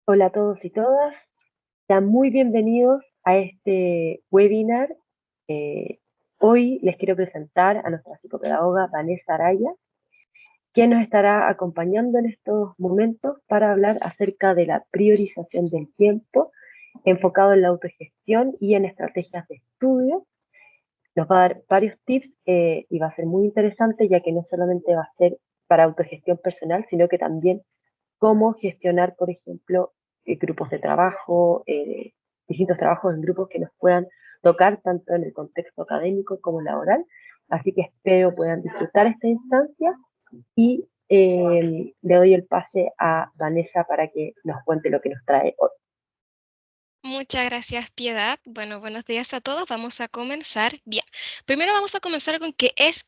Hola a todos y todas, sean muy bienvenidos a este webinar. Eh, Hoy les quiero presentar a nuestra psicopedagoga Vanessa Araya, quien nos estará acompañando en estos momentos para hablar acerca de la priorización del tiempo enfocado en la autogestión y en estrategias de estudio. Nos va a dar varios tips y va a ser muy interesante, ya que no solamente va a ser para autogestión personal, sino que también cómo gestionar, por ejemplo, grupos de trabajo, distintos trabajos en grupos que nos puedan tocar tanto en el contexto académico como laboral. Así que espero puedan disfrutar esta instancia y le doy el pase a Vanessa para que nos cuente lo que nos trae hoy. Muchas gracias, Piedad. Bueno, buenos días a todos. Vamos a comenzar. Bien, primero vamos a comenzar con qué es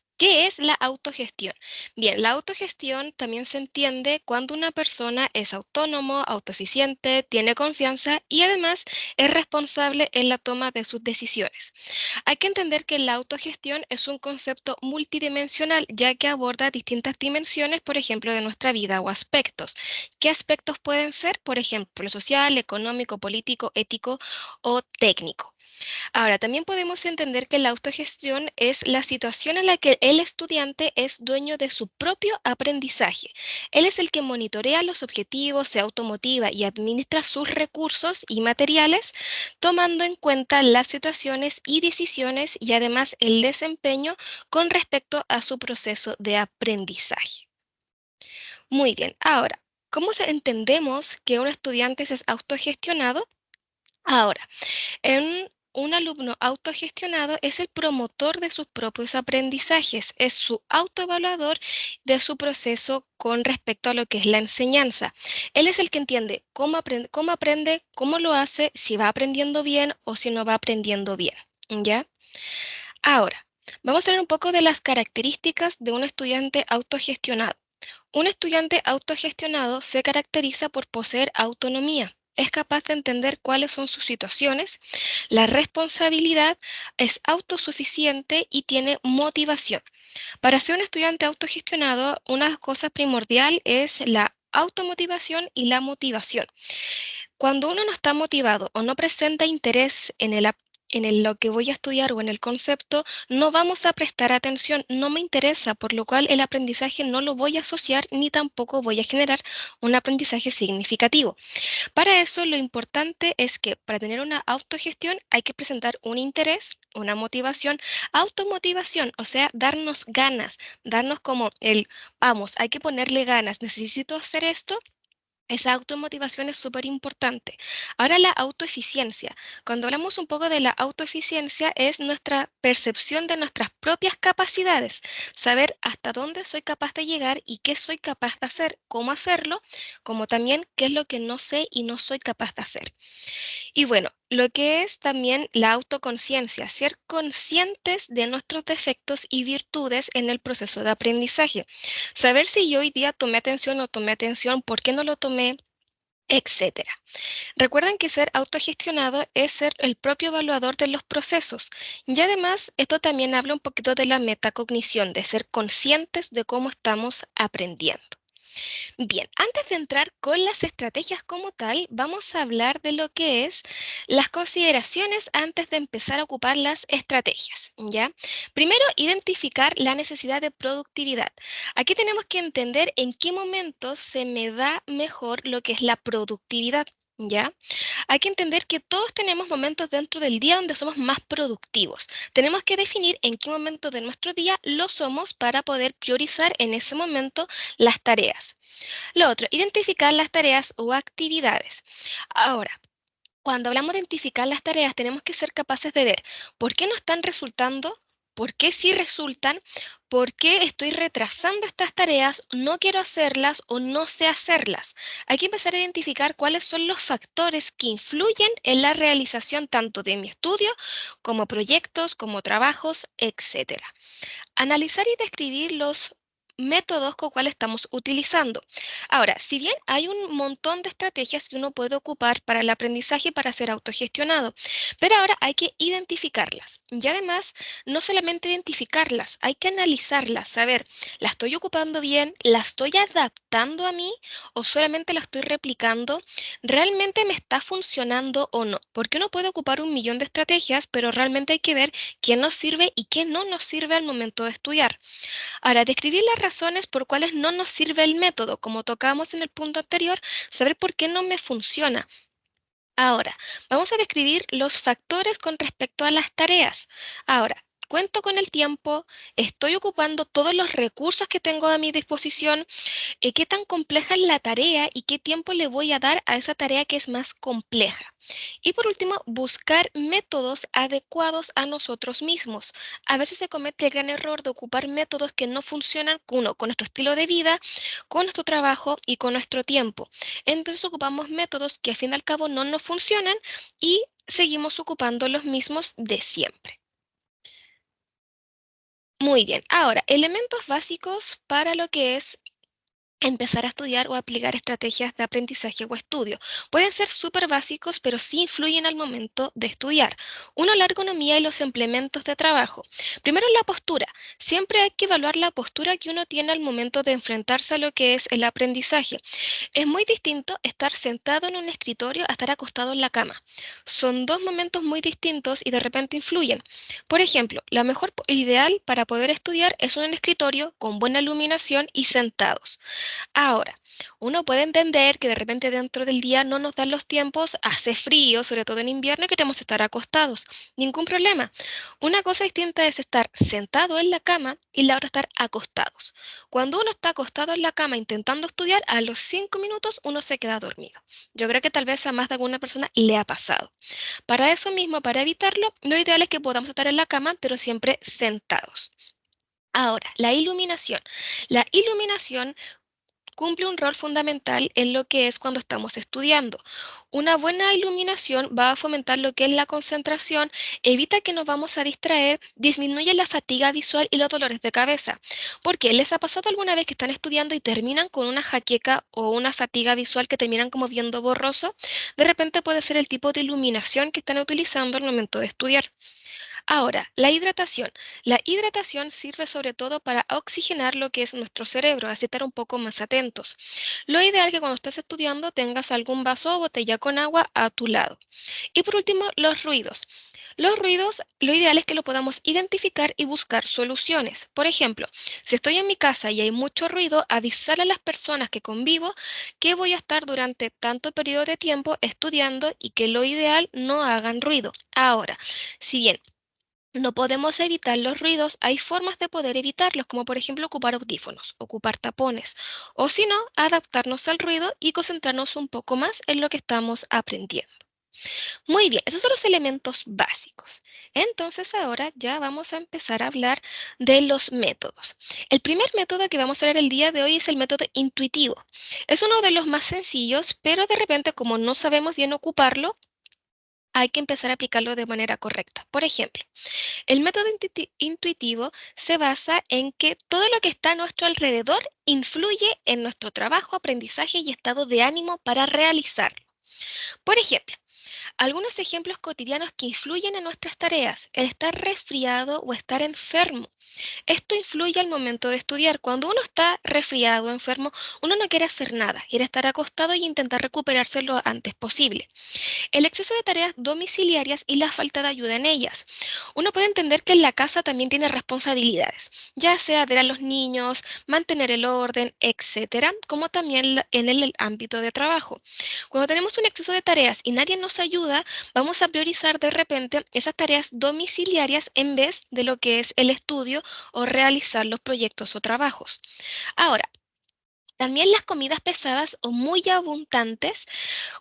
la autogestión. Bien, la autogestión también se entiende cuando una persona es autónomo, autoeficiente, tiene confianza y además es responsable en la toma de sus decisiones. Hay que entender que la autogestión es un concepto multidimensional, ya que aborda distintas dimensiones, por ejemplo, de nuestra vida o aspectos. ¿Qué aspectos pueden ser? Por ejemplo, social, económico, político, ético o técnico. Ahora, también podemos entender que la autogestión es la situación en la que el estudiante es dueño de su propio aprendizaje. Él es el que monitorea los objetivos, se automotiva y administra sus recursos y materiales, tomando en cuenta las situaciones y decisiones y además el desempeño con respecto a su proceso de aprendizaje. Muy bien, ahora, entendemos que un estudiante es autogestionado? Ahora, un alumno autogestionado es el promotor de sus propios aprendizajes, es su autoevaluador de su proceso con respecto a lo que es la enseñanza. Él es el que entiende cómo aprende, cómo lo hace, si va aprendiendo bien o si no va aprendiendo bien. ¿Ya? Ahora, vamos a ver un poco de las características de un estudiante autogestionado. Un estudiante autogestionado se caracteriza por poseer autonomía. Es capaz de entender cuáles son sus situaciones, la responsabilidad, es autosuficiente y tiene motivación. Para ser un estudiante autogestionado, una cosa primordial es la automotivación y la motivación. Cuando uno no está motivado o no presenta interés lo que voy a estudiar o en el concepto, no vamos a prestar atención, no me interesa, por lo cual el aprendizaje no lo voy a asociar ni tampoco voy a generar un aprendizaje significativo. Para eso, lo importante es que para tener una autogestión hay que presentar un interés, una motivación, automotivación, o sea, darnos ganas, darnos como vamos, hay que ponerle ganas, necesito hacer esto. Esa automotivación es súper importante. Ahora la autoeficiencia. Cuando hablamos un poco de la autoeficiencia es nuestra percepción de nuestras propias capacidades, saber hasta dónde soy capaz de llegar y qué soy capaz de hacer, cómo hacerlo, como también qué es lo que no sé y no soy capaz de hacer. Y bueno, lo que es también la autoconciencia, ser conscientes de nuestros defectos y virtudes en el proceso de aprendizaje. Saber si yo hoy día tomé atención o no tomé atención, por qué no lo tomé, etcétera. Recuerden que ser autogestionado es ser el propio evaluador de los procesos. Y además, esto también habla un poquito de la metacognición, de ser conscientes de cómo estamos aprendiendo. Bien, antes de entrar con las estrategias como tal, vamos a hablar de lo que es las consideraciones antes de empezar a ocupar las estrategias, ¿ya? Primero, identificar la necesidad de productividad. Aquí tenemos que entender en qué momentos se me da mejor lo que es la productividad. ¿Ya? Hay que entender que todos tenemos momentos dentro del día donde somos más productivos. Tenemos que definir en qué momento de nuestro día lo somos para poder priorizar en ese momento las tareas. Lo otro, identificar las tareas o actividades. Ahora, cuando hablamos de identificar las tareas, tenemos que ser capaces de ver por qué no están resultando, por qué sí resultan, por qué estoy retrasando estas tareas, no quiero hacerlas o no sé hacerlas. Hay que empezar a identificar cuáles son los factores que influyen en la realización tanto de mi estudio como proyectos, como trabajos, etcétera. Analizar y describir los métodos con cuales estamos utilizando. Ahora, si bien hay un montón de estrategias que uno puede ocupar para el aprendizaje y para ser autogestionado, pero ahora hay que identificarlas. Y además, no solamente identificarlas, hay que analizarlas, saber, ¿la estoy ocupando bien? ¿La estoy adaptando a mí? ¿O solamente la estoy replicando? ¿Realmente me está funcionando o no? Porque uno puede ocupar un millón de estrategias, pero realmente hay que ver qué nos sirve y qué no nos sirve al momento de estudiar. Ahora, describir las razones por cuales no nos sirve el método, como tocamos en el punto anterior, saber por qué no me funciona. Ahora, vamos a describir los factores con respecto a las tareas. Ahora, cuento con el tiempo, estoy ocupando todos los recursos que tengo a mi disposición, qué tan compleja es la tarea y qué tiempo le voy a dar a esa tarea que es más compleja. Y por último, buscar métodos adecuados a nosotros mismos. A veces se comete el gran error de ocupar métodos que no funcionan uno, con nuestro estilo de vida, con nuestro trabajo y con nuestro tiempo. Entonces ocupamos métodos que al fin y al cabo no nos funcionan y seguimos ocupando los mismos de siempre. Muy bien, ahora, elementos básicos para lo que es empezar a estudiar o aplicar estrategias de aprendizaje o estudio. Pueden ser súper básicos, pero sí influyen al momento de estudiar. Uno, la ergonomía y los implementos de trabajo. Primero, la postura. Siempre hay que evaluar la postura que uno tiene al momento de enfrentarse a lo que es el aprendizaje. Es muy distinto estar sentado en un escritorio a estar acostado en la cama. Son dos momentos muy distintos y de repente influyen. Por ejemplo, la mejor ideal para poder estudiar es un escritorio con buena iluminación y sentados. Ahora, uno puede entender que de repente dentro del día no nos dan los tiempos, hace frío, sobre todo en invierno, y queremos estar acostados. Ningún problema. Una cosa distinta es estar sentado en la cama y la otra estar acostados. Cuando uno está acostado en la cama intentando estudiar, a los 5 minutos uno se queda dormido. Yo creo que tal vez a más de alguna persona le ha pasado. Para eso mismo, para evitarlo, lo ideal es que podamos estar en la cama, pero siempre sentados. Ahora, la iluminación. La iluminación cumple un rol fundamental en lo que es cuando estamos estudiando. Una buena iluminación va a fomentar lo que es la concentración, evita que nos vamos a distraer, disminuye la fatiga visual y los dolores de cabeza. ¿Por qué? ¿Les ha pasado alguna vez que están estudiando y terminan con una jaqueca o una fatiga visual que terminan como viendo borroso? De repente puede ser el tipo de iluminación que están utilizando al momento de estudiar. Ahora, la hidratación. La hidratación sirve sobre todo para oxigenar lo que es nuestro cerebro, así estar un poco más atentos. Lo ideal es que cuando estés estudiando tengas algún vaso o botella con agua a tu lado. Y por último, los ruidos. Los ruidos, lo ideal es que lo podamos identificar y buscar soluciones. Por ejemplo, si estoy en mi casa y hay mucho ruido, avisar a las personas que convivo que voy a estar durante tanto periodo de tiempo estudiando y que lo ideal no hagan ruido. Ahora, si bien no podemos evitar los ruidos, hay formas de poder evitarlos, como por ejemplo ocupar audífonos, ocupar tapones, o si no, adaptarnos al ruido y concentrarnos un poco más en lo que estamos aprendiendo. Muy bien, esos son los elementos básicos. Entonces ahora ya vamos a empezar a hablar de los métodos. El primer método que vamos a ver el día de hoy es el método intuitivo. Es uno de los más sencillos, pero de repente como no sabemos bien ocuparlo, hay que empezar a aplicarlo de manera correcta. Por ejemplo, el método intuitivo se basa en que todo lo que está a nuestro alrededor influye en nuestro trabajo, aprendizaje y estado de ánimo para realizarlo. Por ejemplo, algunos ejemplos cotidianos que influyen en nuestras tareas, el estar resfriado o estar enfermo. Esto influye al momento de estudiar. Cuando uno está resfriado o enfermo, uno no quiere hacer nada, quiere estar acostado y intentar recuperarse lo antes posible. El exceso de tareas domiciliarias y la falta de ayuda en ellas. Uno puede entender que en la casa también tiene responsabilidades, ya sea ver a los niños, mantener el orden, etcétera, como también en el ámbito de trabajo. Cuando tenemos un exceso de tareas y nadie nos ayuda, vamos a priorizar de repente esas tareas domiciliarias en vez de lo que es el estudio o realizar los proyectos o trabajos. Ahora, también las comidas pesadas o muy abundantes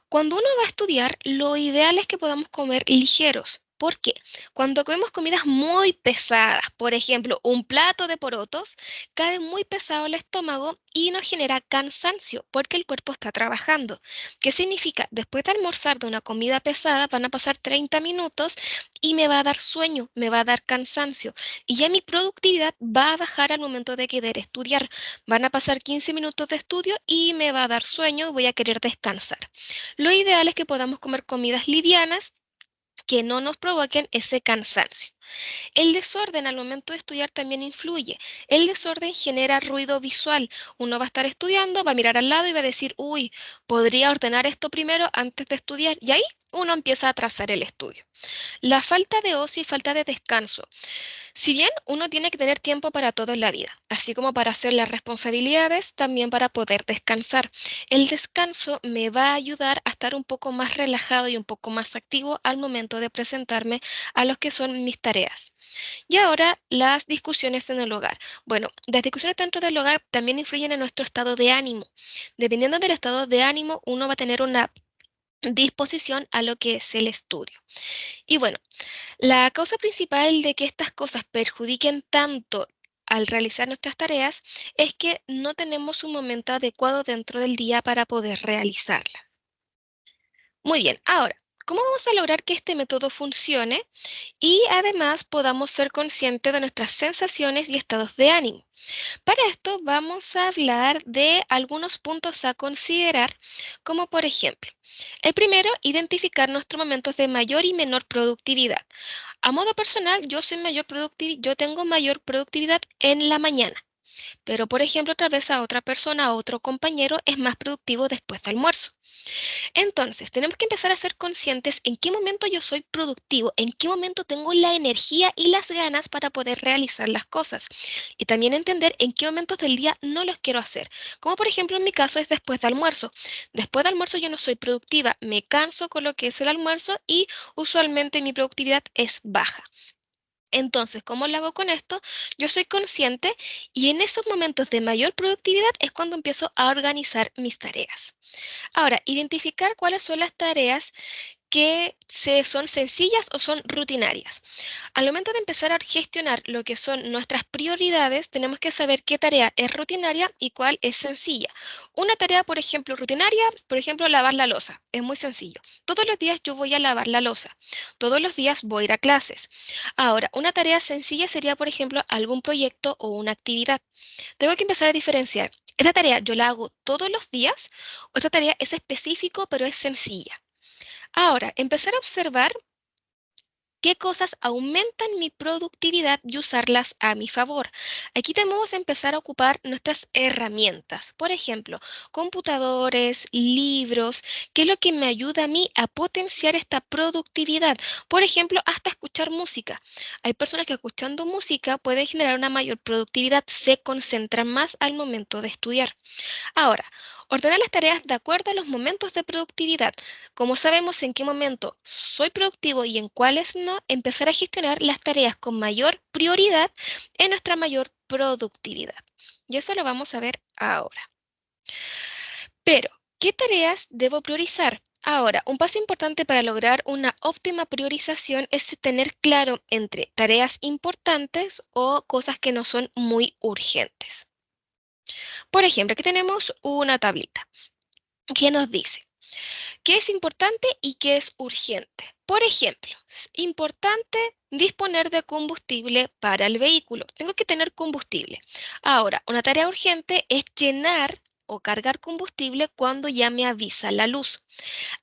cuando uno va a estudiar, lo ideal es que podamos comer ligeros. ¿Por qué? Cuando comemos comidas muy pesadas, por ejemplo, un plato de porotos, cae muy pesado el estómago y nos genera cansancio porque el cuerpo está trabajando. ¿Qué significa? Después de almorzar de una comida pesada van a pasar 30 minutos y me va a dar sueño, me va a dar cansancio y ya mi productividad va a bajar al momento de querer estudiar. Van a pasar 15 minutos de estudio y me va a dar sueño, voy a querer descansar. Lo ideal es que podamos comer comidas livianas que no nos provoquen ese cansancio. El desorden al momento de estudiar también influye. El desorden genera ruido visual. Uno va a estar estudiando, va a mirar al lado y va a decir, uy, podría ordenar esto primero antes de estudiar. Y ahí uno empieza a trazar el estudio. La falta de ocio y falta de descanso. Si bien uno tiene que tener tiempo para todo en la vida, así como para hacer las responsabilidades, también para poder descansar. El descanso me va a ayudar a estar un poco más relajado y un poco más activo al momento de presentarme a los que son mis tareas. Y ahora las discusiones en el hogar. Bueno, las discusiones dentro del hogar también influyen en nuestro estado de ánimo. Dependiendo del estado de ánimo, uno va a tener una disposición a lo que es el estudio. Y bueno, la causa principal de que estas cosas perjudiquen tanto al realizar nuestras tareas es que no tenemos un momento adecuado dentro del día para poder realizarlas. Muy bien, ahora, ¿cómo vamos a lograr que este método funcione y además podamos ser conscientes de nuestras sensaciones y estados de ánimo? Para esto vamos a hablar de algunos puntos a considerar, como por ejemplo, el primero, identificar nuestros momentos de mayor y menor productividad. A modo personal, yo tengo mayor productividad en la mañana, pero por ejemplo, otra vez a otra persona, a otro compañero es más productivo después del almuerzo. Entonces, tenemos que empezar a ser conscientes en qué momento yo soy productivo, en qué momento tengo la energía y las ganas para poder realizar las cosas. Y también entender en qué momentos del día no los quiero hacer. Como por ejemplo en mi caso es después de almuerzo. Después de almuerzo yo no soy productiva, me canso con lo que es el almuerzo y usualmente mi productividad es baja. Entonces, ¿cómo lo hago con esto? Yo soy consciente y en esos momentos de mayor productividad es cuando empiezo a organizar mis tareas. Ahora, identificar cuáles son las tareas son sencillas o son rutinarias. Al momento de empezar a gestionar lo que son nuestras prioridades, tenemos que saber qué tarea es rutinaria y cuál es sencilla. Una tarea, por ejemplo, rutinaria, por ejemplo, lavar la loza. Es muy sencillo. Todos los días yo voy a lavar la loza. Todos los días voy a ir a clases. Ahora, una tarea sencilla sería, por ejemplo, algún proyecto o una actividad. Tengo que empezar a diferenciar. ¿Esta tarea yo la hago todos los días o esta tarea es específico pero es sencilla? Ahora, empezar a observar qué cosas aumentan mi productividad y usarlas a mi favor. Aquí tenemos que empezar a ocupar nuestras herramientas. Por ejemplo, computadores, libros, qué es lo que me ayuda a mí a potenciar esta productividad. Por ejemplo, hasta escuchar música. Hay personas que escuchando música pueden generar una mayor productividad, se concentran más al momento de estudiar. Ahora, ordenar las tareas de acuerdo a los momentos de productividad. Como sabemos en qué momento soy productivo y en cuáles no, empezar a gestionar las tareas con mayor prioridad en nuestra mayor productividad. Y eso lo vamos a ver ahora. Pero, ¿qué tareas debo priorizar? Ahora, un paso importante para lograr una óptima priorización es tener claro entre tareas importantes o cosas que no son muy urgentes. Por ejemplo, aquí tenemos una tablita que nos dice qué es importante y qué es urgente. Por ejemplo, es importante disponer de combustible para el vehículo. Tengo que tener combustible. Ahora, una tarea urgente es llenar o cargar combustible cuando ya me avisa la luz.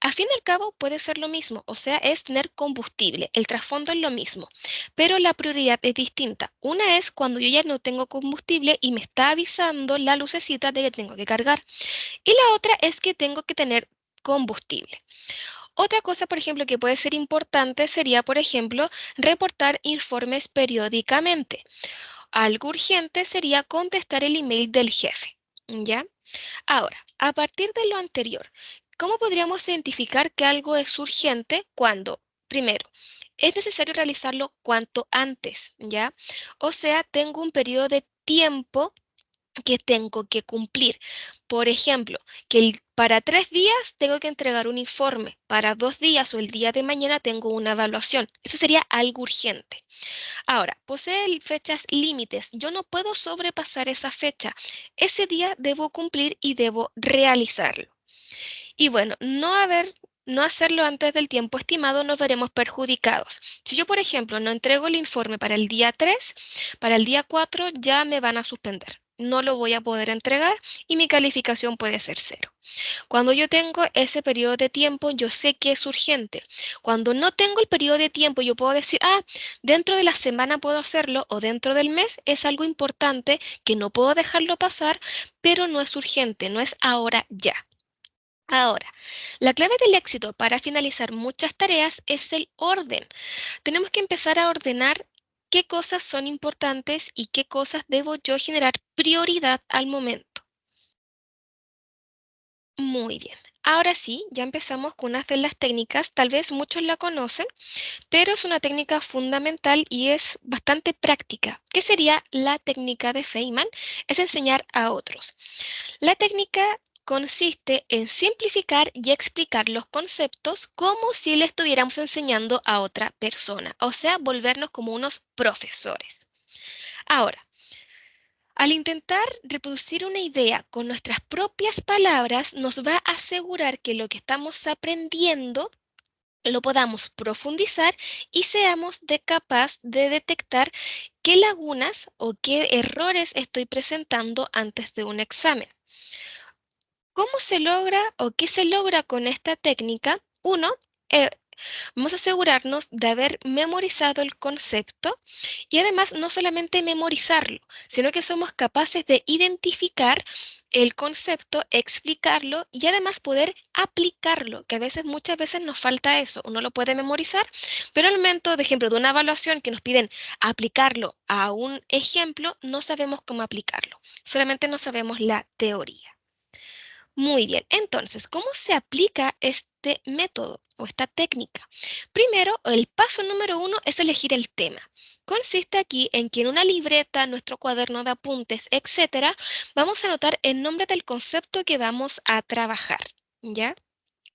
A fin y al cabo puede ser lo mismo, o sea, es tener combustible. El trasfondo es lo mismo, pero la prioridad es distinta. Una es cuando yo ya no tengo combustible y me está avisando la lucecita de que tengo que cargar. Y la otra es que tengo que tener combustible. Otra cosa, por ejemplo, que puede ser importante sería, por ejemplo, reportar informes periódicamente. Algo urgente sería contestar el email del jefe. ¿Ya? Ahora, a partir de lo anterior, ¿cómo podríamos identificar que algo es urgente cuando, primero, es necesario realizarlo cuanto antes? ¿Ya? O sea, tengo un periodo de tiempo que tengo que cumplir. Por ejemplo, para 3 días tengo que entregar un informe, para 2 días o el día de mañana tengo una evaluación. Eso sería algo urgente. Ahora, posee fechas límites. Yo no puedo sobrepasar esa fecha. Ese día debo cumplir y debo realizarlo. Y bueno, no hacerlo antes del tiempo estimado nos veremos perjudicados. Si yo, por ejemplo, no entrego el informe para el día 3, para el día 4 ya me van a suspender. No lo voy a poder entregar y mi calificación puede ser cero. Cuando yo tengo ese periodo de tiempo, yo sé que es urgente. Cuando no tengo el periodo de tiempo, yo puedo decir, dentro de la semana puedo hacerlo o dentro del mes es algo importante que no puedo dejarlo pasar, pero no es urgente, no es ahora ya. Ahora, la clave del éxito para finalizar muchas tareas es el orden. Tenemos que empezar a ordenar qué cosas son importantes y qué cosas debo yo generar prioridad al momento. Muy bien. Ahora sí, ya empezamos con una de las técnicas, tal vez muchos la conocen, pero es una técnica fundamental y es bastante práctica, que sería la técnica de Feynman, es enseñar a otros. La técnica consiste en simplificar y explicar los conceptos como si le estuviéramos enseñando a otra persona, o sea, volvernos como unos profesores. Ahora, al intentar reproducir una idea con nuestras propias palabras, nos va a asegurar que lo que estamos aprendiendo lo podamos profundizar y seamos capaz de detectar qué lagunas o qué errores estoy presentando antes de un examen. ¿Cómo se logra o qué se logra con esta técnica? Uno, eh, vamos a asegurarnos de haber memorizado el concepto y además no solamente memorizarlo, sino que somos capaces de identificar el concepto, explicarlo y además poder aplicarlo, que a veces, muchas veces nos falta eso. Uno lo puede memorizar, pero al momento, de ejemplo, de una evaluación que nos piden aplicarlo a un ejemplo, no sabemos cómo aplicarlo, solamente no sabemos la teoría. Muy bien, entonces, ¿cómo se aplica este método o esta técnica? Primero, el paso número uno es elegir el tema. Consiste aquí en que en una libreta, nuestro cuaderno de apuntes, etcétera, vamos a anotar el nombre del concepto que vamos a trabajar. ¿Ya?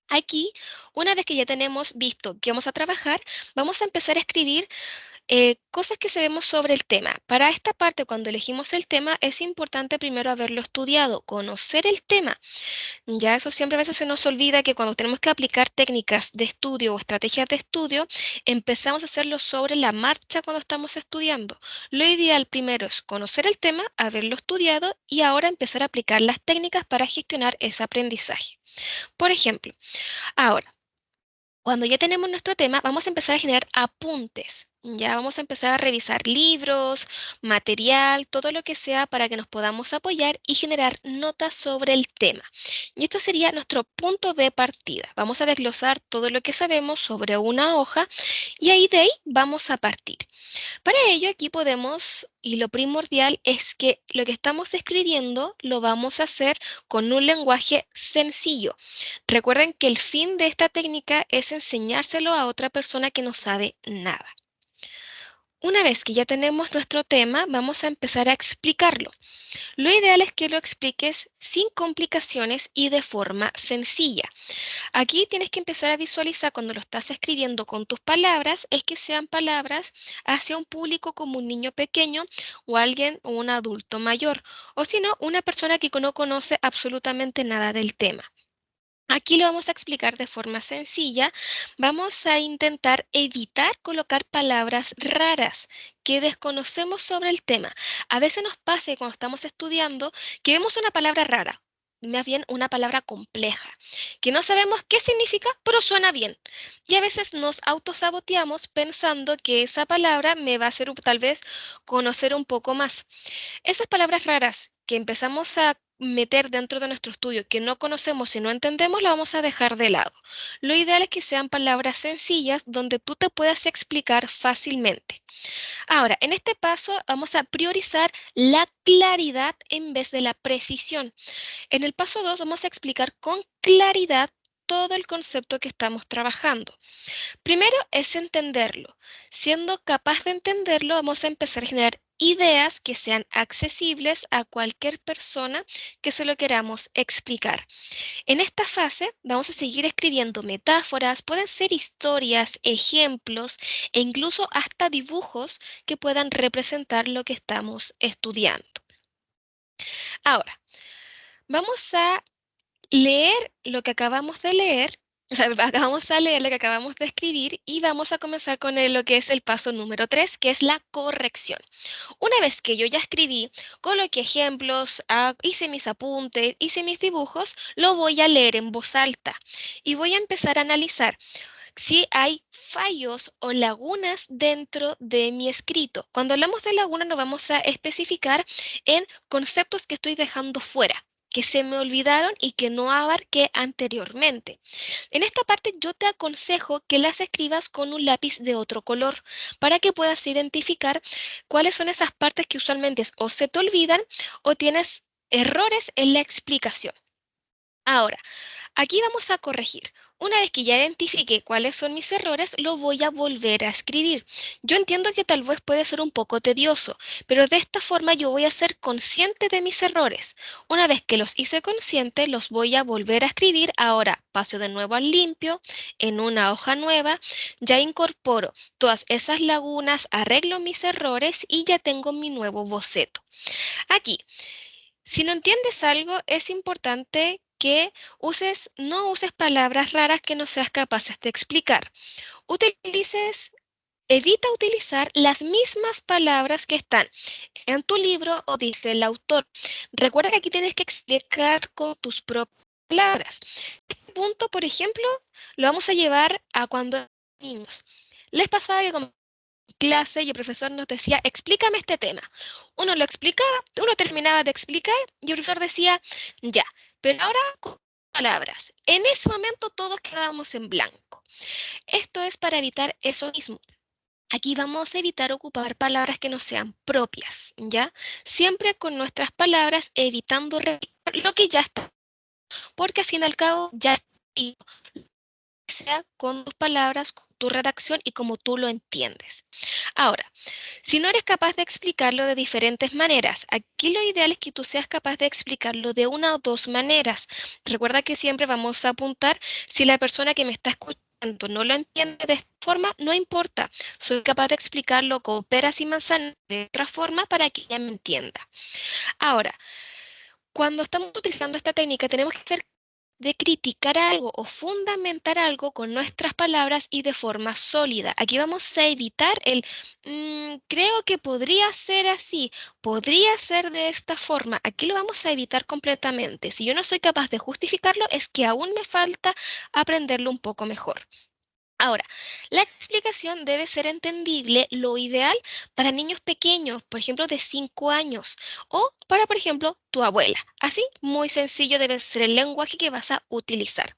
Aquí, una vez que ya tenemos visto que vamos a trabajar, vamos a empezar a escribir cosas que sabemos sobre el tema. Para esta parte, cuando elegimos el tema, es importante primero haberlo estudiado, conocer el tema. Ya eso siempre a veces se nos olvida que cuando tenemos que aplicar técnicas de estudio o estrategias de estudio, empezamos a hacerlo sobre la marcha cuando estamos estudiando. Lo ideal primero es conocer el tema, haberlo estudiado y ahora empezar a aplicar las técnicas para gestionar ese aprendizaje. Por ejemplo, ahora, cuando ya tenemos nuestro tema, vamos a empezar a generar apuntes. Ya vamos a empezar a revisar libros, material, todo lo que sea para que nos podamos apoyar y generar notas sobre el tema. Y esto sería nuestro punto de partida. Vamos a desglosar todo lo que sabemos sobre una hoja y ahí de ahí vamos a partir. Para ello, aquí podemos, y lo primordial es que lo que estamos escribiendo lo vamos a hacer con un lenguaje sencillo. Recuerden que el fin de esta técnica es enseñárselo a otra persona que no sabe nada. Una vez que ya tenemos nuestro tema, vamos a empezar a explicarlo. Lo ideal es que lo expliques sin complicaciones y de forma sencilla. Aquí tienes que empezar a visualizar cuando lo estás escribiendo con tus palabras, es que sean palabras hacia un público como un niño pequeño o alguien o un adulto mayor, o si no, una persona que no conoce absolutamente nada del tema. Aquí lo vamos a explicar de forma sencilla. Vamos a intentar evitar colocar palabras raras que desconocemos sobre el tema. A veces nos pasa que cuando estamos estudiando que vemos una palabra rara, más bien una palabra compleja, que no sabemos qué significa, pero suena bien. Y a veces nos autosaboteamos pensando que esa palabra me va a hacer tal vez conocer un poco más. Esas palabras raras que empezamos a meter dentro de nuestro estudio que no conocemos y no entendemos, la vamos a dejar de lado. Lo ideal es que sean palabras sencillas donde tú te puedas explicar fácilmente. Ahora, en este paso vamos a priorizar la claridad en vez de la precisión. En el paso 2 vamos a explicar con claridad todo el concepto que estamos trabajando. Primero es entenderlo. Siendo capaz de entenderlo, vamos a empezar a generar ideas que sean accesibles a cualquier persona que se lo queramos explicar. En esta fase vamos a seguir escribiendo metáforas, pueden ser historias, ejemplos e incluso hasta dibujos que puedan representar lo que estamos estudiando. Ahora, vamos a leer lo que acabamos de leer, o sea, vamos a leer lo que acabamos de escribir y vamos a comenzar con lo que es el paso número 3, que es la corrección. Una vez que yo ya escribí, coloqué ejemplos, hice mis apuntes, hice mis dibujos, lo voy a leer en voz alta y voy a empezar a analizar si hay fallos o lagunas dentro de mi escrito. Cuando hablamos de lagunas nos vamos a especificar en conceptos que estoy dejando fuera, que se me olvidaron y que no abarqué anteriormente. En esta parte yo te aconsejo que las escribas con un lápiz de otro color para que puedas identificar cuáles son esas partes que usualmente o se te olvidan o tienes errores en la explicación. Ahora, aquí vamos a corregir. Una vez que ya identifique cuáles son mis errores, lo voy a volver a escribir. Yo entiendo que tal vez puede ser un poco tedioso, pero de esta forma yo voy a ser consciente de mis errores. Una vez que los hice consciente, los voy a volver a escribir. Ahora paso de nuevo al limpio, en una hoja nueva, ya incorporo todas esas lagunas, arreglo mis errores y ya tengo mi nuevo boceto. Aquí, si no entiendes algo, es importante que no uses palabras raras que no seas capaces de explicar. Evita utilizar las mismas palabras que están en tu libro o dice el autor. Recuerda que aquí tienes que explicar con tus propias palabras. Este punto, por ejemplo, lo vamos a llevar a cuando éramos niños. Les pasaba que como clase y el profesor nos decía, explícame este tema. Uno lo explicaba, uno terminaba de explicar y el profesor decía, ya, pero ahora con palabras. En ese momento todos quedábamos en blanco. Esto es para evitar eso mismo. Aquí vamos a evitar ocupar palabras que no sean propias, ¿ya? Siempre con nuestras palabras evitando repetir lo que ya está, porque al fin y al cabo ya sea con tus palabras, con tu redacción y como tú lo entiendes. Ahora, si no eres capaz de explicarlo de diferentes maneras, aquí lo ideal es que tú seas capaz de explicarlo de una o dos maneras. Recuerda que siempre vamos a apuntar si la persona que me está escuchando no lo entiende de esta forma, no importa. Soy capaz de explicarlo con peras y manzanas de otra forma para que ella me entienda. Ahora, cuando estamos utilizando esta técnica, tenemos que ser de criticar algo o fundamentar algo con nuestras palabras y de forma sólida. Aquí vamos a evitar creo que podría ser así, podría ser de esta forma. Aquí lo vamos a evitar completamente. Si yo no soy capaz de justificarlo, es que aún me falta aprenderlo un poco mejor. Ahora, la explicación debe ser entendible, lo ideal para niños pequeños, por ejemplo, de 5 años, o para, por ejemplo, tu abuela. Así, muy sencillo debe ser el lenguaje que vas a utilizar.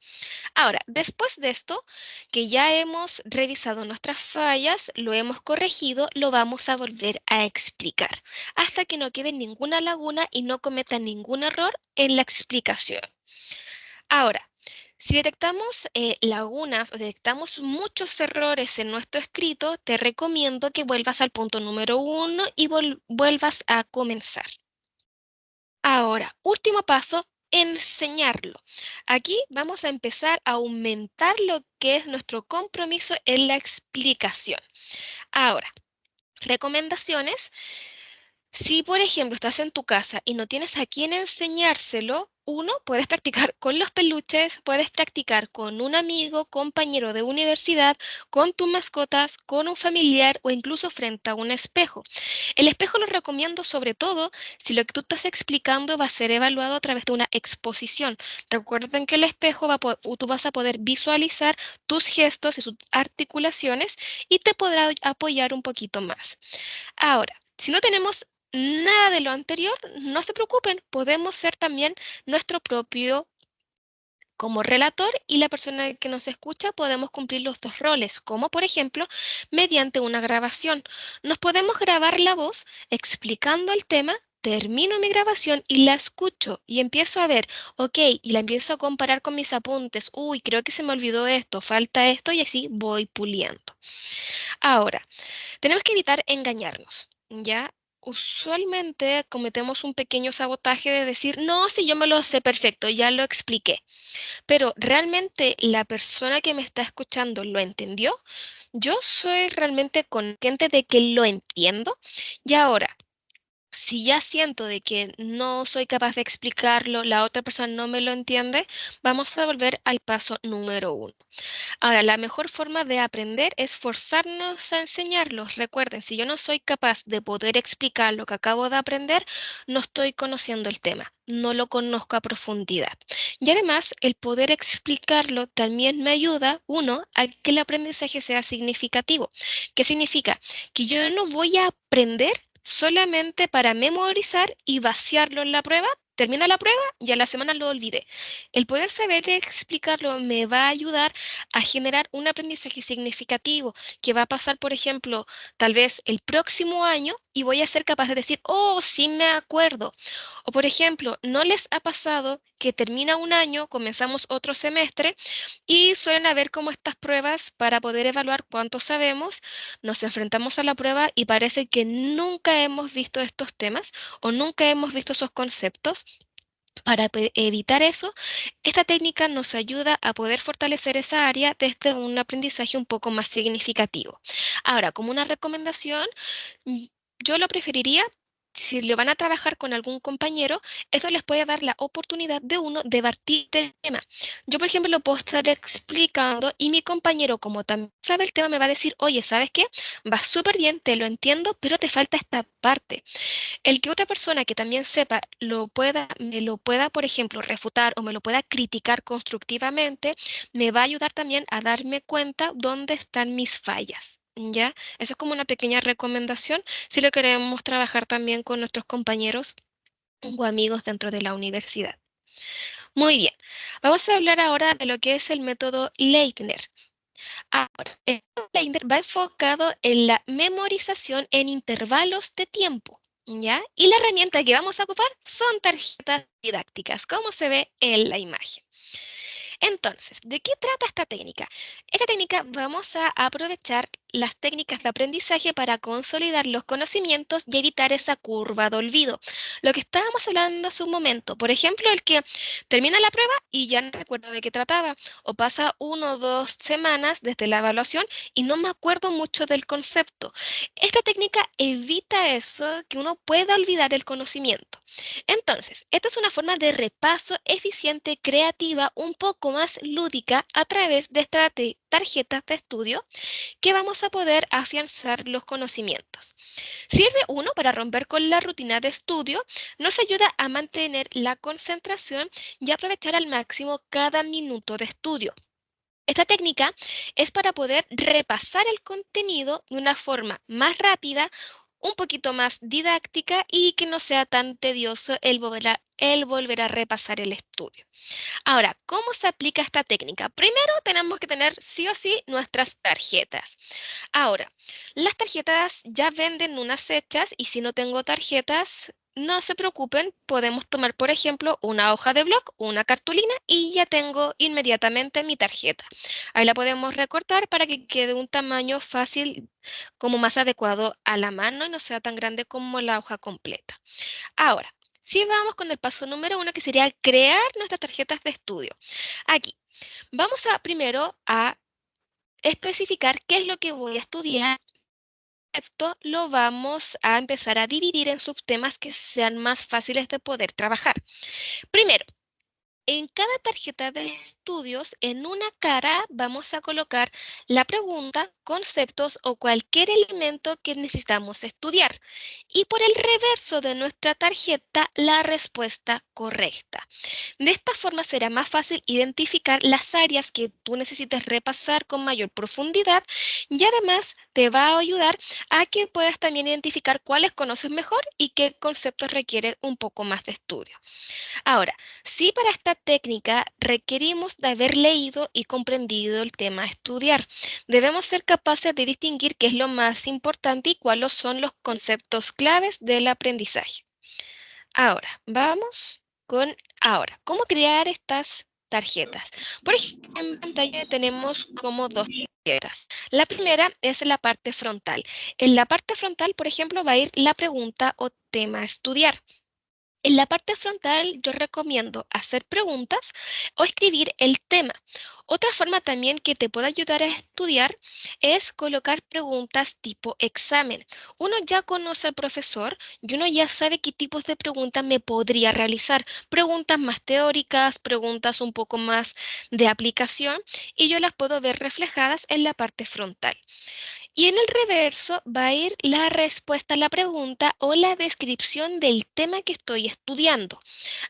Ahora, después de esto, que ya hemos revisado nuestras fallas, lo hemos corregido, lo vamos a volver a explicar, hasta que no quede ninguna laguna y no cometa ningún error en la explicación. Ahora, si detectamos lagunas o detectamos muchos errores en nuestro escrito, te recomiendo que vuelvas al punto número 1 y vuelvas a comenzar. Ahora, último paso, enseñarlo. Aquí vamos a empezar a aumentar lo que es nuestro compromiso en la explicación. Ahora, recomendaciones. Si, por ejemplo, estás en tu casa y no tienes a quién enseñárselo, uno, puedes practicar con los peluches, puedes practicar con un amigo, compañero de universidad, con tus mascotas, con un familiar o incluso frente a un espejo. El espejo lo recomiendo sobre todo si lo que tú estás explicando va a ser evaluado a través de una exposición. Recuerden que el espejo tú vas a poder visualizar tus gestos y sus articulaciones y te podrá apoyar un poquito más. Ahora, si no tenemos nada de lo anterior, no se preocupen, podemos ser también nuestro propio como relator y la persona que nos escucha podemos cumplir los dos roles, como por ejemplo mediante una grabación. Nos podemos grabar la voz explicando el tema, termino mi grabación y la escucho y empiezo a ver, ok, y la empiezo a comparar con mis apuntes, uy, creo que se me olvidó esto, falta esto y así voy puliendo. Ahora, tenemos que evitar engañarnos, ¿ya? Usualmente cometemos un pequeño sabotaje de decir, no, si yo me lo sé perfecto, ya lo expliqué. Pero ¿realmente la persona que me está escuchando lo entendió? Yo soy realmente consciente de que lo entiendo. Y ahora, si ya siento de que no soy capaz de explicarlo, la otra persona no me lo entiende, vamos a volver al paso número uno. Ahora, la mejor forma de aprender es forzarnos a enseñarlos. Recuerden, si yo no soy capaz de poder explicar lo que acabo de aprender, no estoy conociendo el tema, no lo conozco a profundidad. Y además, el poder explicarlo también me ayuda, uno, a que el aprendizaje sea significativo. ¿Qué significa? Que yo no voy a aprender solamente para memorizar y vaciarlo en la prueba. Termina la prueba y a la semana lo olvidé. El poder saber explicarlo me va a ayudar a generar un aprendizaje significativo que va a pasar, por ejemplo, tal vez el próximo año y voy a ser capaz de decir, oh, sí me acuerdo. O, por ejemplo, ¿no les ha pasado que termina un año, comenzamos otro semestre y suelen haber como estas pruebas para poder evaluar cuánto sabemos? Nos enfrentamos a la prueba y parece que nunca hemos visto estos temas o nunca hemos visto esos conceptos. Para evitar eso, esta técnica nos ayuda a poder fortalecer esa área desde un aprendizaje un poco más significativo. Ahora, como una recomendación, Mm, yo lo preferiría, si lo van a trabajar con algún compañero, eso les puede dar la oportunidad de uno debatir el tema. Yo, por ejemplo, lo puedo estar explicando y mi compañero, como también sabe el tema, me va a decir, oye, ¿sabes qué? Va súper bien, te lo entiendo, pero te falta esta parte. El que otra persona que también sepa me lo pueda, por ejemplo, refutar o me lo pueda criticar constructivamente, me va a ayudar también a darme cuenta dónde están mis fallas. ¿Ya? Eso es como una pequeña recomendación si lo queremos trabajar también con nuestros compañeros o amigos dentro de la universidad. Muy bien, vamos a hablar ahora de lo que es el método Leitner. Ahora, el método Leitner va enfocado en la memorización en intervalos de tiempo, ¿ya? Y la herramienta que vamos a ocupar son tarjetas didácticas, como se ve en la imagen. Entonces, ¿de qué trata esta técnica? Esta técnica vamos a aprovechar las técnicas de aprendizaje para consolidar los conocimientos y evitar esa curva de olvido. Lo que estábamos hablando hace un momento, por ejemplo, el que termina la prueba y ya no recuerdo de qué trataba, o pasa 1 o 2 semanas desde la evaluación y no me acuerdo mucho del concepto. Esta técnica evita eso, que uno pueda olvidar el conocimiento. Entonces, esta es una forma de repaso eficiente, creativa, un poco más lúdica a través de estas tarjetas de estudio que vamos a poder afianzar los conocimientos. Sirve uno para romper con la rutina de estudio, nos ayuda a mantener la concentración y aprovechar al máximo cada minuto de estudio. Esta técnica es para poder repasar el contenido de una forma más rápida, un poquito más didáctica y que no sea tan tedioso el volver a repasar el estudio. Ahora, ¿cómo se aplica esta técnica? Primero tenemos que tener sí o sí nuestras tarjetas. Ahora, las tarjetas ya venden unas hechas y si no tengo tarjetas, no se preocupen, podemos tomar, por ejemplo, una hoja de blog, una cartulina y ya tengo inmediatamente mi tarjeta. Ahí la podemos recortar para que quede un tamaño fácil, como más adecuado a la mano y no sea tan grande como la hoja completa. Ahora, si vamos con el paso número uno, que sería crear nuestras tarjetas de estudio. Aquí, vamos a primero a especificar qué es lo que voy a estudiar. Esto lo vamos a empezar a dividir en subtemas que sean más fáciles de poder trabajar. Primero, en cada tarjeta de estudios, en una cara vamos a colocar la pregunta, conceptos o cualquier elemento que necesitamos estudiar. Y por el reverso de nuestra tarjeta, la respuesta correcta. De esta forma será más fácil identificar las áreas que tú necesites repasar con mayor profundidad y además te va a ayudar a que puedas también identificar cuáles conoces mejor y qué conceptos requiere un poco más de estudio. Ahora, si para esta técnica requerimos de haber leído y comprendido el tema a estudiar, debemos ser capaces de distinguir qué es lo más importante y cuáles son los conceptos claves del aprendizaje. Ahora, vamos con ahora, ¿cómo crear estas tarjetas. Por ejemplo, en pantalla tenemos como dos tarjetas. La primera es la parte frontal. En la parte frontal, por ejemplo, va a ir la pregunta o tema a estudiar. En la parte frontal yo recomiendo hacer preguntas o escribir el tema. Otra forma también que te puede ayudar a estudiar es colocar preguntas tipo examen. Uno ya conoce al profesor y uno ya sabe qué tipos de preguntas me podría realizar. Preguntas más teóricas, preguntas un poco más de aplicación y yo las puedo ver reflejadas en la parte frontal. Y en el reverso va a ir la respuesta a la pregunta o la descripción del tema que estoy estudiando.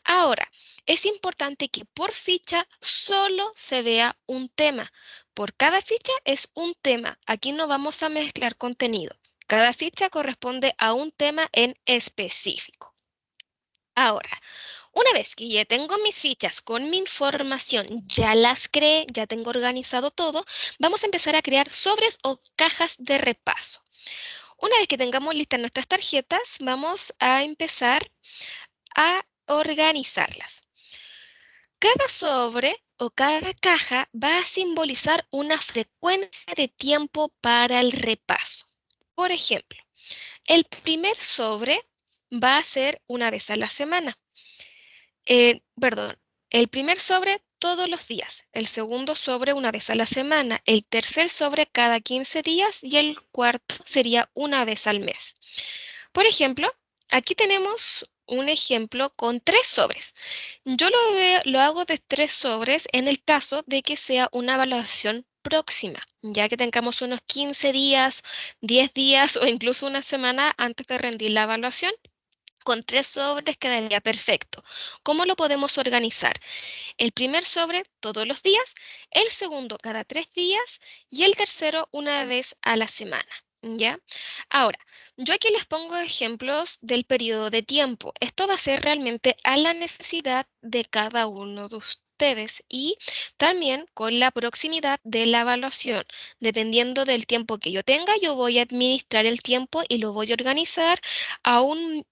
Ahora, es importante que por ficha solo se vea un tema. Por cada ficha es un tema. Aquí no vamos a mezclar contenido. Cada ficha corresponde a un tema en específico. Ahora, una vez que ya tengo mis fichas con mi información, ya las creé, ya tengo organizado todo, vamos a empezar a crear sobres o cajas de repaso. Una vez que tengamos listas nuestras tarjetas, vamos a empezar a organizarlas. Cada sobre o cada caja va a simbolizar una frecuencia de tiempo para el repaso. Por ejemplo, el primer sobre va a ser una vez a la semana. Perdón, el primer sobre todos los días, el segundo sobre una vez a la semana, el tercer sobre cada 15 días y el cuarto sería una vez al mes. Por ejemplo, aquí tenemos un ejemplo con 3 sobres. Yo lo hago de 3 sobres en el caso de que sea una evaluación próxima, ya que tengamos unos 15 días, 10 días o incluso una semana antes de rendir la evaluación. Con 3 sobres quedaría perfecto. ¿Cómo lo podemos organizar? El primer sobre todos los días, el segundo cada 3 días y el tercero una vez a la semana. ¿Ya? Ahora, yo aquí les pongo ejemplos del periodo de tiempo. Esto va a ser realmente a la necesidad de cada uno de ustedes y también con la proximidad de la evaluación. Dependiendo del tiempo que yo tenga, yo voy a administrar el tiempo y lo voy a organizar a un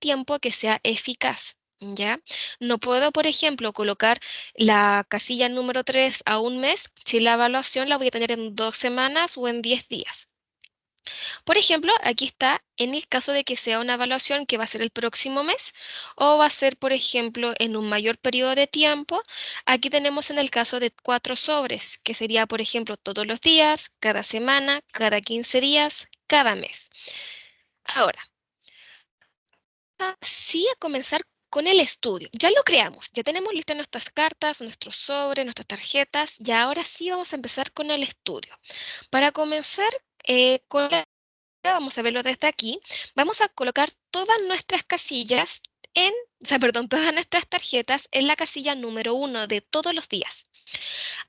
tiempo que sea eficaz. ¿Ya? No puedo, por ejemplo, colocar la casilla número 3 a un mes si la evaluación la voy a tener en 2 semanas o en 10 días. Por ejemplo, aquí está en el caso de que sea una evaluación que va a ser el próximo mes o va a ser, por ejemplo, en un mayor periodo de tiempo. Aquí tenemos en el caso de 4 sobres, que sería, por ejemplo, todos los días, cada semana, cada 15 días, cada mes. Ahora, sí a comenzar con el estudio. Ya lo creamos, ya tenemos listas nuestras cartas, nuestros sobres, nuestras tarjetas, y ahora sí vamos a empezar con el estudio. Para comenzar vamos a verlo desde aquí, vamos a colocar todas nuestras casillas o sea, perdón, todas nuestras tarjetas en la casilla número 1 de todos los días.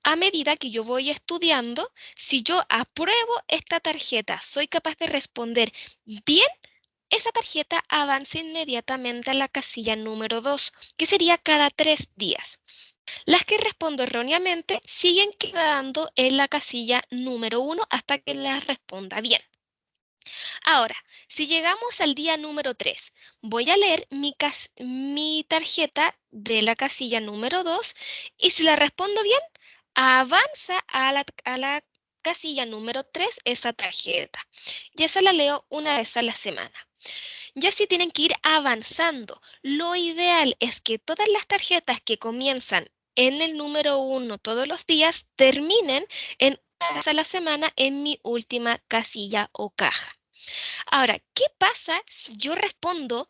A medida que yo voy estudiando, si yo apruebo esta tarjeta, soy capaz de responder bien, esa tarjeta avanza inmediatamente a la casilla número 2, que sería cada 3 días. Las que respondo erróneamente siguen quedando en la casilla número 1 hasta que las responda bien. Ahora, si llegamos al día número 3, voy a leer mi tarjeta de la casilla número 2 y si la respondo bien, avanza a la casilla número 3 esa tarjeta. Y esa la leo una vez a la semana. Ya si tienen que ir avanzando, lo ideal es que todas las tarjetas que comienzan en el número 1 todos los días terminen en una vez a la semana en mi última casilla o caja. Ahora, ¿qué pasa si yo respondo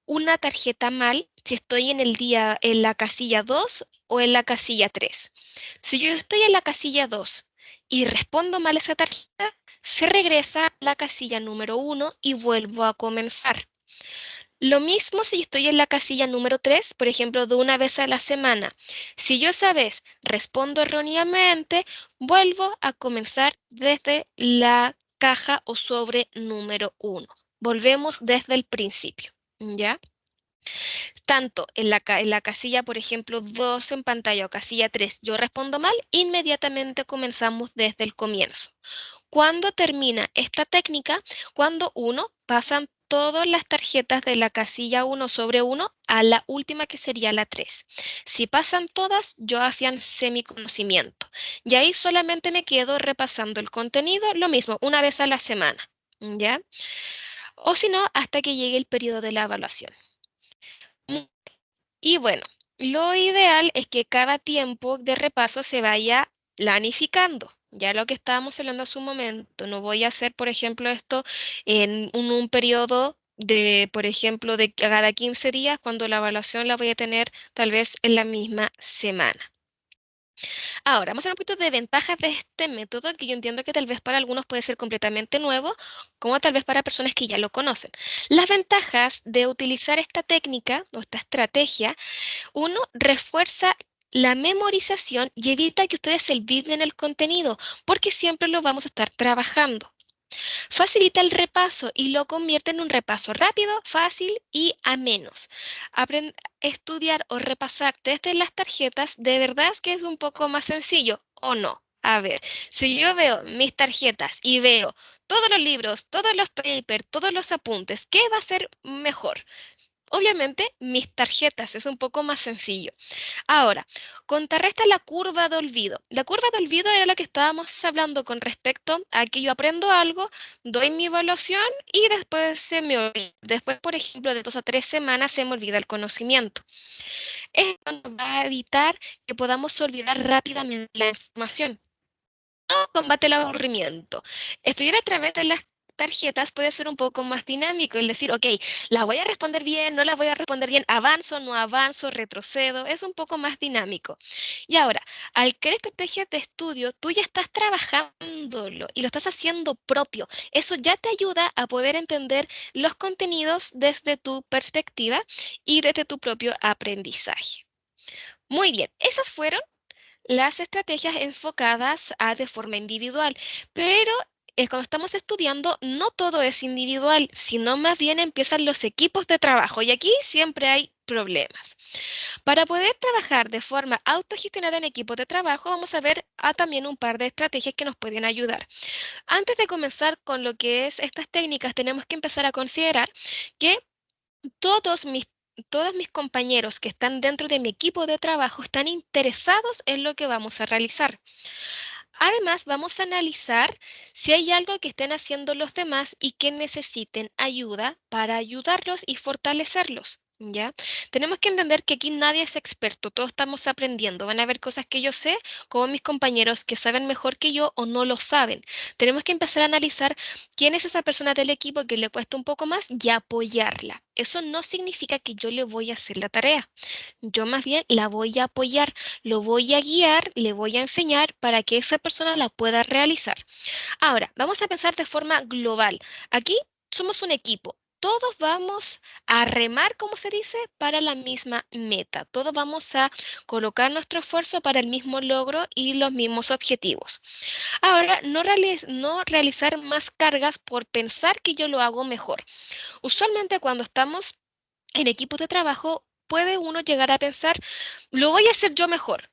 una tarjeta mal si estoy en la casilla 2 o en la casilla 3? Si yo estoy en la casilla 2 y respondo mal esa tarjeta, se regresa a la casilla número 1 y vuelvo a comenzar. Lo mismo si estoy en la casilla número 3, por ejemplo, de una vez a la semana. Si yo esa vez respondo erróneamente, vuelvo a comenzar desde la caja o sobre número 1. Volvemos desde el principio, ¿ya? Tanto en la casilla, por ejemplo, 2 en pantalla o casilla 3, yo respondo mal, inmediatamente comenzamos desde el comienzo. ¿Cuándo termina esta técnica? Cuando uno pasa todas las tarjetas de la casilla 1/1 a la última que sería la 3. Si pasan todas, yo afiancé mi conocimiento. Y ahí solamente me quedo repasando el contenido, lo mismo, una vez a la semana. ¿Ya? O si no, hasta que llegue el periodo de la evaluación. Y bueno, lo ideal es que cada tiempo de repaso se vaya planificando. Ya lo que estábamos hablando hace un momento, no voy a hacer, por ejemplo, esto en un periodo de, por ejemplo, de cada 15 días, cuando la evaluación la voy a tener tal vez en la misma semana. Ahora, vamos a ver un poquito de ventajas de este método, que yo entiendo que tal vez para algunos puede ser completamente nuevo, como tal vez para personas que ya lo conocen. Las ventajas de utilizar esta técnica o esta estrategia: uno, refuerza la memorización y evita que ustedes se olviden el contenido, porque siempre lo vamos a estar trabajando. Facilita el repaso y lo convierte en un repaso rápido, fácil y amenos. Estudiar o repasar desde las tarjetas, de verdad es que es un poco más sencillo, ¿o no? A ver, si yo veo mis tarjetas y veo todos los libros, todos los papers, todos los apuntes, ¿qué va a ser mejor? Obviamente, mis tarjetas es un poco más sencillo. Ahora, contrarresta la curva de olvido. La curva de olvido era lo que estábamos hablando con respecto a que yo aprendo algo, doy mi evaluación y después se me olvida. Después, por ejemplo, de 2 a 3 semanas se me olvida el conocimiento. Esto nos va a evitar que podamos olvidar rápidamente la información. Combate el aburrimiento. Estudiar a través de las tarjetas puede ser un poco más dinámico, el decir, ok, la voy a responder bien, no la voy a responder bien, avanzo, no avanzo, retrocedo, es un poco más dinámico. Y ahora, al crear estrategias de estudio, tú ya estás trabajándolo y lo estás haciendo propio. Eso ya te ayuda a poder entender los contenidos desde tu perspectiva y desde tu propio aprendizaje. Muy bien, esas fueron las estrategias enfocadas a de forma individual, pero cuando estamos estudiando, no todo es individual, sino más bien empiezan los equipos de trabajo y aquí siempre hay problemas. Para poder trabajar de forma autogestionada en equipos de trabajo, vamos a ver también un par de estrategias que nos pueden ayudar. Antes de comenzar con lo que es estas técnicas, tenemos que empezar a considerar que todos mis, todos mis compañeros que están dentro de mi equipo de trabajo están interesados en lo que vamos a realizar. Además, vamos a analizar si hay algo que estén haciendo los demás y que necesiten ayuda para ayudarlos y fortalecerlos. ¿Ya? Tenemos que entender que aquí nadie es experto, todos estamos aprendiendo. Van a haber cosas que yo sé, como mis compañeros que saben mejor que yo o no lo saben. Tenemos que empezar a analizar quién es esa persona del equipo que le cuesta un poco más y apoyarla. Eso no significa que yo le voy a hacer la tarea. Yo más bien la voy a apoyar, lo voy a guiar, le voy a enseñar para que esa persona la pueda realizar. Ahora, vamos a pensar de forma global. Aquí somos un equipo. Todos vamos a remar, como se dice, para la misma meta. Todos vamos a colocar nuestro esfuerzo para el mismo logro y los mismos objetivos. Ahora, no realizar más cargas por pensar que yo lo hago mejor. Usualmente cuando estamos en equipos de trabajo, puede uno llegar a pensar, lo voy a hacer yo mejor,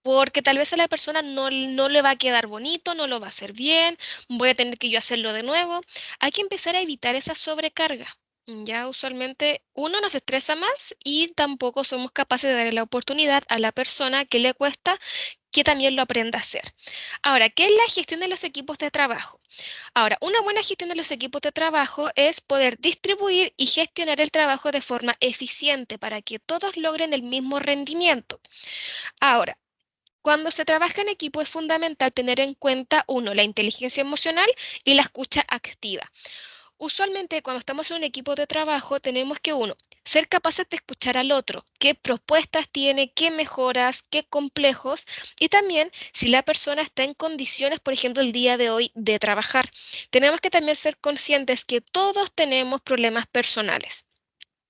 porque tal vez a la persona no le va a quedar bonito, no lo va a hacer bien, voy a tener que yo hacerlo de nuevo. Hay que empezar a evitar esa sobrecarga. Ya usualmente uno nos estresa más y tampoco somos capaces de darle la oportunidad a la persona que le cuesta que también lo aprenda a hacer. Ahora, ¿qué es la gestión de los equipos de trabajo? Ahora, una buena gestión de los equipos de trabajo es poder distribuir y gestionar el trabajo de forma eficiente para que todos logren el mismo rendimiento. Ahora, cuando se trabaja en equipo es fundamental tener en cuenta, uno, la inteligencia emocional y la escucha activa. Usualmente cuando estamos en un equipo de trabajo tenemos que, uno, ser capaces de escuchar al otro, qué propuestas tiene, qué mejoras, qué complejos, y también si la persona está en condiciones, por ejemplo, el día de hoy de trabajar. Tenemos que también ser conscientes que todos tenemos problemas personales.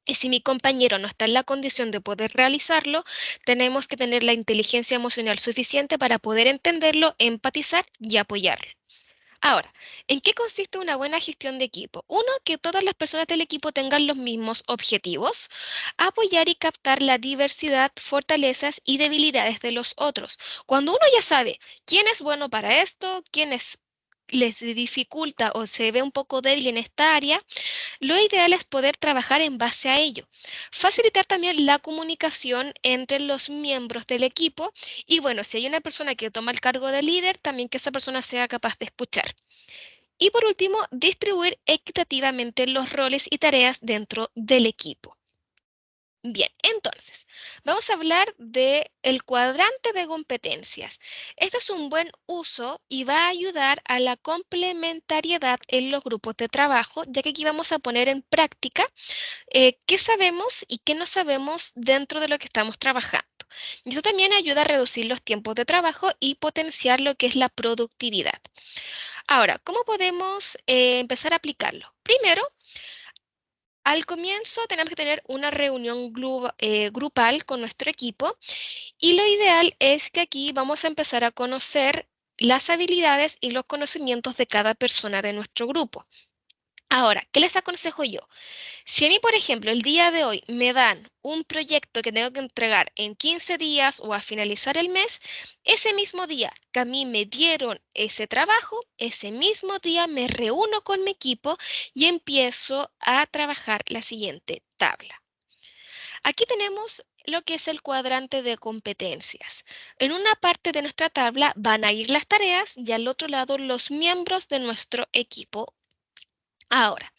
Y si mi compañero no está en la condición de poder realizarlo, tenemos que tener la inteligencia emocional suficiente para poder entenderlo, empatizar y apoyarlo. Ahora, ¿en qué consiste una buena gestión de equipo? Uno, que todas las personas del equipo tengan los mismos objetivos, apoyar y captar la diversidad, fortalezas y debilidades de los otros. Cuando uno ya sabe quién es bueno para esto, quién es les dificulta o se ve un poco débil en esta área, lo ideal es poder trabajar en base a ello. Facilitar también la comunicación entre los miembros del equipo y bueno, si hay una persona que toma el cargo de líder, también que esa persona sea capaz de escuchar. Y por último, distribuir equitativamente los roles y tareas dentro del equipo. Bien, entonces, vamos a hablar de el cuadrante de competencias. Este es un buen uso y va a ayudar a la complementariedad en los grupos de trabajo, ya que aquí vamos a poner en práctica qué sabemos y qué no sabemos dentro de lo que estamos trabajando. Y eso también ayuda a reducir los tiempos de trabajo y potenciar lo que es la productividad. Ahora, ¿cómo podemos empezar a aplicarlo? Primero, al comienzo tenemos que tener una reunión grupal con nuestro equipo y lo ideal es que aquí vamos a empezar a conocer las habilidades y los conocimientos de cada persona de nuestro grupo. Ahora, ¿qué les aconsejo yo? Si a mí, por ejemplo, el día de hoy me dan un proyecto que tengo que entregar en 15 días o a finalizar el mes, ese mismo día que a mí me dieron ese trabajo, ese mismo día me reúno con mi equipo y empiezo a trabajar la siguiente tabla. Aquí tenemos lo que es el cuadrante de competencias. En una parte de nuestra tabla van a ir las tareas y al otro lado los miembros de nuestro equipo. Ahora,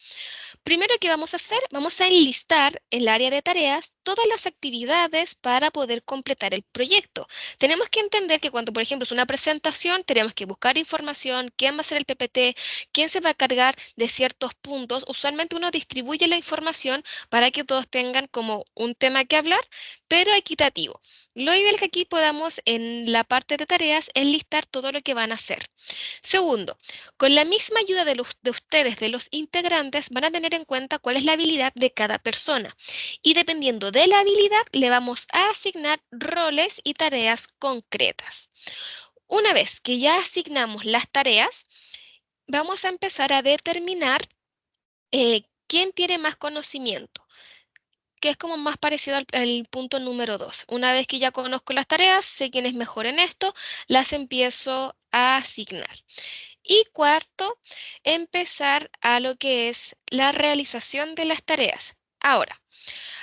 primero que vamos a hacer, vamos a enlistar el área de tareas todas las actividades para poder completar el proyecto. Tenemos que entender que cuando, por ejemplo, es una presentación, tenemos que buscar información, quién va a ser el PPT, quién se va a cargar de ciertos puntos. Usualmente uno distribuye la información para que todos tengan como un tema que hablar, pero equitativo. Lo ideal es que aquí podamos en la parte de tareas enlistar todo lo que van a hacer. Segundo, con la misma ayuda de ustedes, de los integrantes, van a tener en cuenta cuál es la habilidad de cada persona. Y dependiendo de la habilidad, le vamos a asignar roles y tareas concretas. Una vez que ya asignamos las tareas, vamos a empezar a determinar quién tiene más conocimiento, que es como más parecido al punto número 2. Una vez que ya conozco las tareas, sé quién es mejor en esto, las empiezo a asignar. Y cuarto, empezar a lo que es la realización de las tareas. Ahora,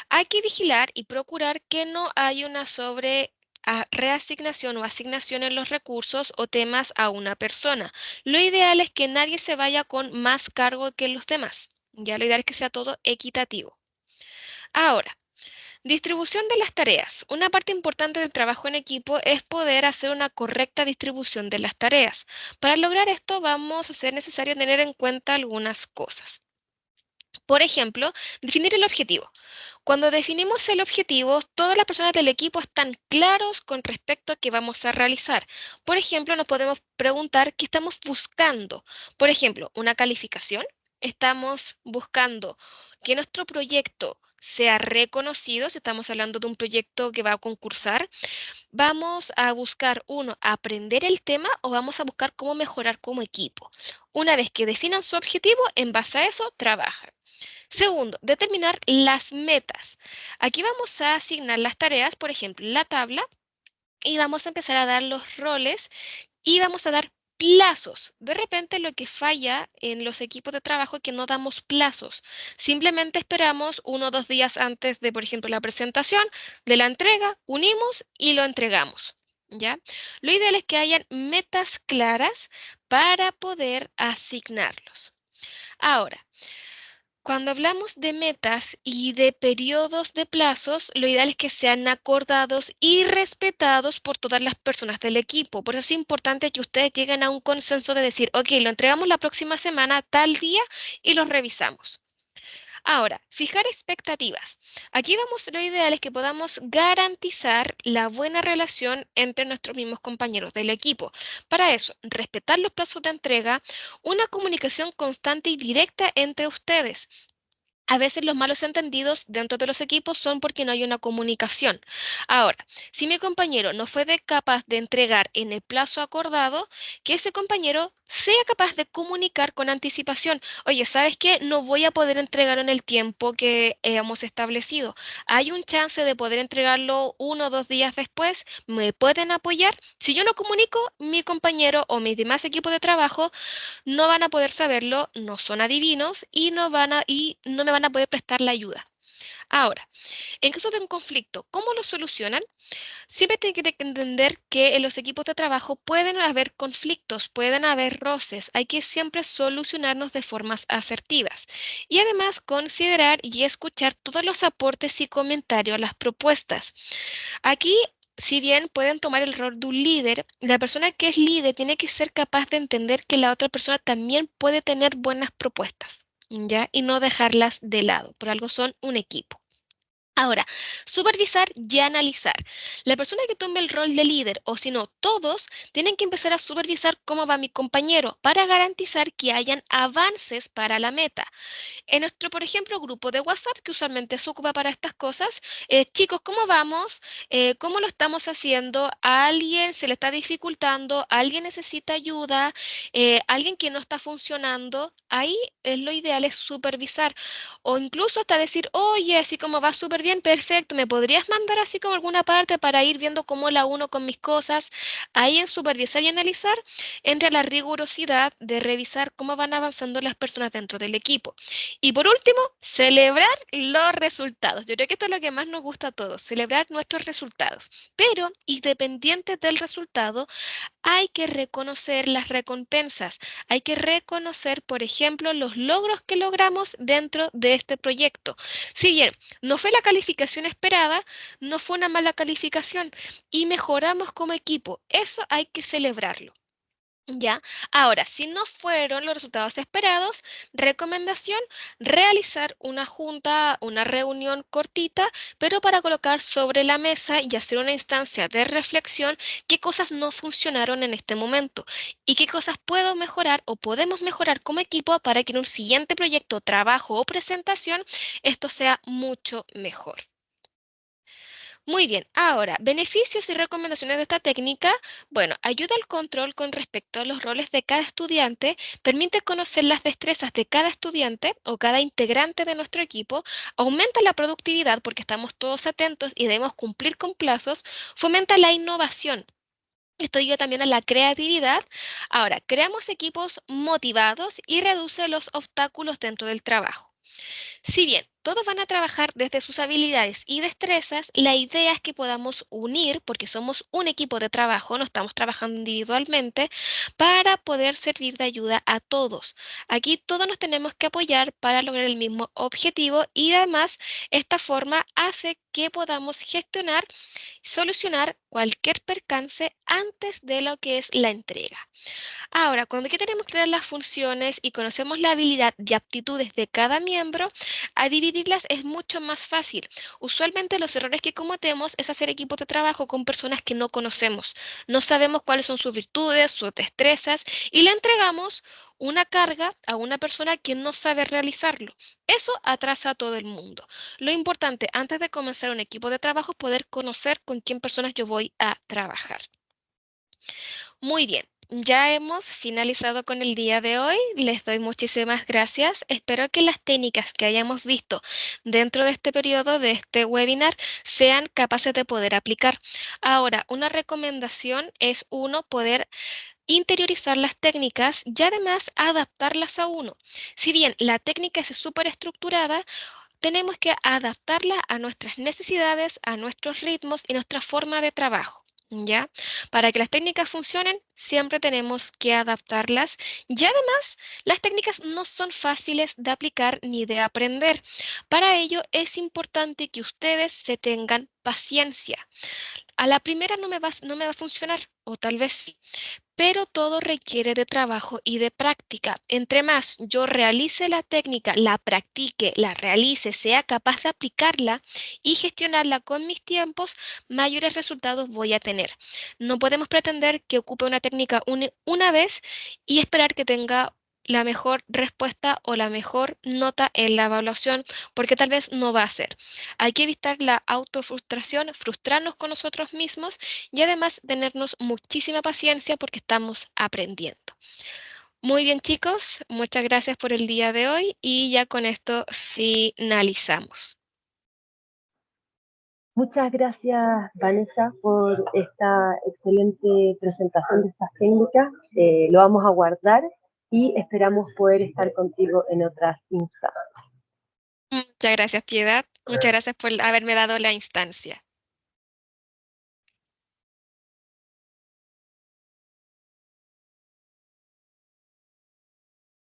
hay que vigilar y procurar que no haya una reasignación o asignación en los recursos o temas a una persona. Lo ideal es que nadie se vaya con más cargo que los demás. Ya lo ideal es que sea todo equitativo. Ahora, distribución de las tareas. Una parte importante del trabajo en equipo es poder hacer una correcta distribución de las tareas. Para lograr esto vamos a ser necesario tener en cuenta algunas cosas. Por ejemplo, definir el objetivo. Cuando definimos el objetivo, todas las personas del equipo están claros con respecto a qué vamos a realizar. Por ejemplo, nos podemos preguntar qué estamos buscando. Por ejemplo, una calificación. Estamos buscando que nuestro proyecto sea reconocido, si estamos hablando de un proyecto que va a concursar. Vamos a buscar, uno, aprender el tema o vamos a buscar cómo mejorar como equipo. Una vez que definan su objetivo, en base a eso, trabajan. Segundo, determinar las metas. Aquí vamos a asignar las tareas, por ejemplo, en la tabla, y vamos a empezar a dar los roles y vamos a dar plazos. De repente lo que falla en los equipos de trabajo es que no damos plazos. Simplemente esperamos 1 o 2 días antes de, por ejemplo, la presentación, de la entrega, unimos y lo entregamos. ¿Ya? Lo ideal es que hayan metas claras para poder asignarlos. Ahora, cuando hablamos de metas y de periodos de plazos, lo ideal es que sean acordados y respetados por todas las personas del equipo. Por eso es importante que ustedes lleguen a un consenso de decir, ok, lo entregamos la próxima semana, tal día, y los revisamos. Ahora, fijar expectativas. Aquí vamos, lo ideal es que podamos garantizar la buena relación entre nuestros mismos compañeros del equipo. Para eso, respetar los plazos de entrega, una comunicación constante y directa entre ustedes. A veces los malos entendidos dentro de los equipos son porque no hay una comunicación. Ahora, si mi compañero no fue capaz de entregar en el plazo acordado, que ese compañero sea capaz de comunicar con anticipación. Oye, ¿sabes qué? No voy a poder entregarlo en el tiempo que hemos establecido. Hay un chance de poder entregarlo 1 o 2 días después. ¿Me pueden apoyar? Si yo no comunico, mi compañero o mis demás equipos de trabajo no van a poder saberlo, no son adivinos y no me van a poder prestar la ayuda. Ahora, en caso de un conflicto, ¿cómo lo solucionan? Siempre tiene que entender que en los equipos de trabajo pueden haber conflictos, pueden haber roces, hay que siempre solucionarnos de formas asertivas y además considerar y escuchar todos los aportes y comentarios a las propuestas. Aquí, si bien pueden tomar el rol de un líder, la persona que es líder tiene que ser capaz de entender que la otra persona también puede tener buenas propuestas, ¿ya? Y no dejarlas de lado, por algo son un equipo. Ahora, supervisar y analizar. La persona que tome el rol de líder, o si no, todos, tienen que empezar a supervisar cómo va mi compañero para garantizar que hayan avances para la meta. En nuestro, por ejemplo, grupo de WhatsApp, que usualmente se ocupa para estas cosas, chicos, ¿cómo vamos? ¿Cómo lo estamos haciendo? ¿A alguien se le está dificultando? ¿Alguien necesita ayuda? ¿Alguien que no está funcionando? Ahí es lo ideal es supervisar o incluso hasta decir, oye, así como va súper bien, perfecto, ¿me podrías mandar así como alguna parte para ir viendo cómo la uno con mis cosas? Ahí en supervisar y analizar entra la rigurosidad de revisar cómo van avanzando las personas dentro del equipo. Y por último, celebrar los resultados. Yo creo que esto es lo que más nos gusta a todos, celebrar nuestros resultados. Pero, independiente del resultado, hay que reconocer las recompensas. Hay que reconocer, por ejemplo, los logros que logramos dentro de este proyecto. Si bien no fue la calificación esperada, no fue una mala calificación y mejoramos como equipo. Eso hay que celebrarlo. ¿Ya? Ahora, si no fueron los resultados esperados, recomendación, realizar una junta, una reunión cortita, pero para colocar sobre la mesa y hacer una instancia de reflexión qué cosas no funcionaron en este momento y qué cosas puedo mejorar o podemos mejorar como equipo para que en un siguiente proyecto, trabajo o presentación esto sea mucho mejor. Muy bien, ahora, beneficios y recomendaciones de esta técnica. Bueno, ayuda al control con respecto a los roles de cada estudiante, permite conocer las destrezas de cada estudiante o cada integrante de nuestro equipo, aumenta la productividad porque estamos todos atentos y debemos cumplir con plazos, fomenta la innovación. Esto ayuda también a la creatividad. Ahora, creamos equipos motivados y reduce los obstáculos dentro del trabajo. Si bien todos van a trabajar desde sus habilidades y destrezas, la idea es que podamos unir, porque somos un equipo de trabajo, no estamos trabajando individualmente, para poder servir de ayuda a todos. Aquí todos nos tenemos que apoyar para lograr el mismo objetivo y además esta forma hace que podamos gestionar, solucionar cualquier percance antes de lo que es la entrega. Ahora, cuando aquí tenemos claras las funciones y conocemos la habilidad y aptitudes de cada miembro, a dividirlas es mucho más fácil. Usualmente los errores que cometemos es hacer equipos de trabajo con personas que no conocemos. No sabemos cuáles son sus virtudes, sus destrezas y le entregamos una carga a una persona que no sabe realizarlo. Eso atrasa a todo el mundo. Lo importante antes de comenzar un equipo de trabajo es poder conocer con quién personas yo voy a trabajar. Muy bien, ya hemos finalizado con el día de hoy. Les doy muchísimas gracias. Espero que las técnicas que hayamos visto dentro de este periodo, de este webinar, sean capaces de poder aplicar. Ahora, una recomendación es uno, poder interiorizar las técnicas y además adaptarlas a uno. Si bien la técnica es súper estructurada, tenemos que adaptarla a nuestras necesidades, a nuestros ritmos y nuestra forma de trabajo. ¿Ya? Para que las técnicas funcionen, siempre tenemos que adaptarlas y además las técnicas no son fáciles de aplicar ni de aprender. Para ello es importante que ustedes se tengan paciencia. A la primera no me va a funcionar, o tal vez sí, pero todo requiere de trabajo y de práctica. Entre más yo realice la técnica, la practique, la realice, sea capaz de aplicarla y gestionarla con mis tiempos, mayores resultados voy a tener. No podemos pretender que ocupe una técnica una vez y esperar que tenga la mejor respuesta o la mejor nota en la evaluación, porque tal vez no va a ser. Hay que evitar la autofrustración, frustrarnos con nosotros mismos y además tenernos muchísima paciencia porque estamos aprendiendo. Muy bien, chicos, muchas gracias por el día de hoy y ya con esto finalizamos. Muchas gracias, Vanessa, por esta excelente presentación de estas técnicas. Lo vamos a guardar y esperamos poder estar contigo en otras instancias. Muchas gracias, Piedad. Muchas gracias por haberme dado la instancia.